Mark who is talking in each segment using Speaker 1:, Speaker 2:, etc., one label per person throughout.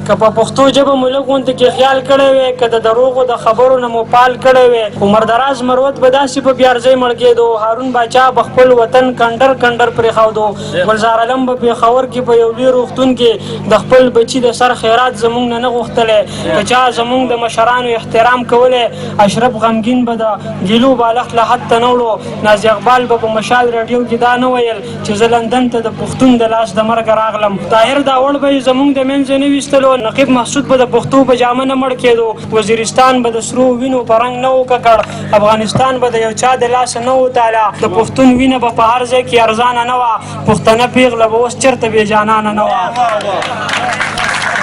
Speaker 1: که په پښتو ژبه مو لږ غونډې کې خیال کړی وی، که د دروغو د خبرو نه مو پال کړی وی، عمردراز مروت به داسې په بیارځی مړ کېدو، هارون باچا به خپل وطن کنډر کنډر پرېښودو، ګلزار علم به پېښور کې په یو لوی روغتون کې د خپل بچي د سر خیرات زموږ نه نه غوښتلی، که چا زموږ د مشرانو احترام کولی، اشرف غمګین به د ګیلو بالښت له حد ته نه وړو، نازي اقبال به په مشال راډیو کې دا نه ویل چې زه لندن ته د پښتون د لاس د مرګه راغلم، طاهر داوړ به یې زموږ د منځه نه ویستلو، نقیب محسود به د پښتو په جامه نه مړ کېدو، وزیرستان به د سرو وینو په رنګ نه و ککړ، افغانستان به د یو چا د لاسه نه و تاله، د پښتون وینه به په هر ځای کې ارزانه نه وه، پښتنه پیغله به اوس چېرته بېجانانه نه وه.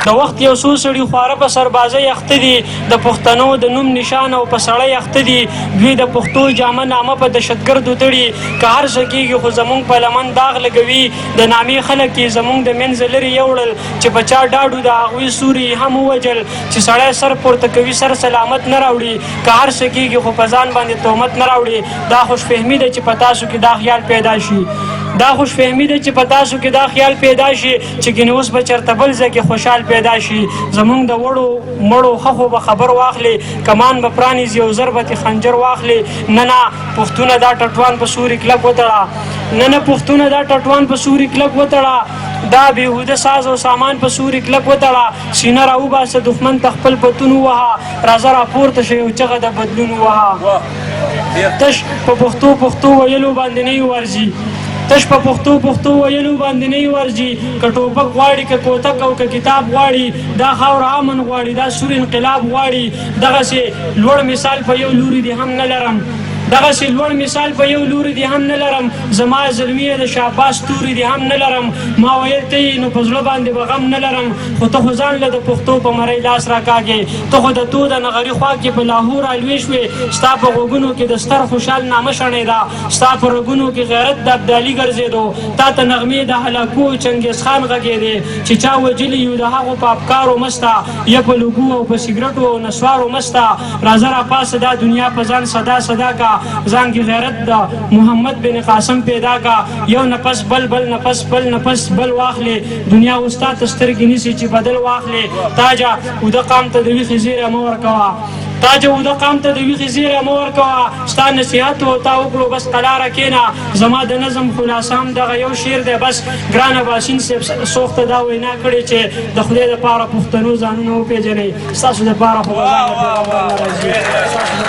Speaker 1: د وخت یو څو سړي خواره په سربازۍ اخته دي، د پښتنو د نوم نشان او په سړی اخته دي، دوی د پښتو جامه نامه په دهشتګردو تړي، که هر څه کېږي خو زموږ په لمن داغ لګوي، د نامې خلک یې زموږ د منځه لرې یوړل، چې په چا ډاډو د هغوی سوري هم ووجل، چې سړی سر پورته کوي سر سلامت نه راوړي، که هر څه کېږي خو په ځان باندې تهمت نه راوړي، دا خوشفهمي ده چې په تاسو کې دا خیال پیدا شي، دا خوشفهمي ده چې په تاسو کې دا خیال پیدا شي چې ګینې اوس به چېرته بل ځای کې خوشحال پیدا شي، زموږ د وړو مړو ښخو به خبر واخلي، کمان به پرانیزي او زر به ترې خنجر واخلي، نه نه پښتونه دا ټټوان په سوري کلک وتړه، نه نه پښتونه دا ټټوان په سوري کلک وتړه، دا بېهوده ساز او سامان په سوري کلک وتړه، سینه راوباسه دښمن ته خپل پتون ووهه، راځه راپورته شه یو چغه د بدلون ووهه. تش په پښتو ویلو باندې نه ورځي، تش په پښتو ویلو باندې نه ورځي، که ټوپک غواړي که کوتک او که کتاب غواړي، دا خاوره امن غواړي، دا سور انقلاب غواړي، دغسې لوړ مثال په یو لوري دې هم نه لرم، دغسې لوړ مثال په یو لوري دې هم نه لرم، زما زلمي د شاباس توري دې هم نه لرم، ما ویل ته یې نو په زړه باندې به غم نه لرم، خو ته خو ځان له د پښتو په مرۍ لاس راکاږې، ته خو د تو د نغري خوا کې په لاهور الوی شوې، ستا په غوږونو کې د ستر خوشحال نامه شڼېده، ستا په رګونو کې غیرت د ابدالي ګرځېدو، تا ته نغمې د هلاکو چنګیز خان غږېدې، چې چا وجلي یو د هغو په افکارو مسته، یا په لوګو او په سګرټو او نسوارو مسته، راځه راپاسه دا دنیا په ځان صدا صدا کا، ځان کې غیرت د محمد بن قاسم پیدا کا، یو نفس بل بل نفس بل نفس بل واخلې، دنیا اوس تا ته سترګې نیسي چې بدل واخلې، تاجه اوده قام ته د ویښې زیری مه ورکوه، تاجه اوده قام ته د ویښې زیری مه ورکوه، ستا نصیحت و تا وکړو بس قلاره کښېنه، زما د نظم خلاصه هم دغه یو شعر دی بس، ګرانه باسین صاحب سوخته دا وینا کړې چې د خدای دپاره پښتنو ځانونه وپېژنئ، ستاسو دپاره خو به ځان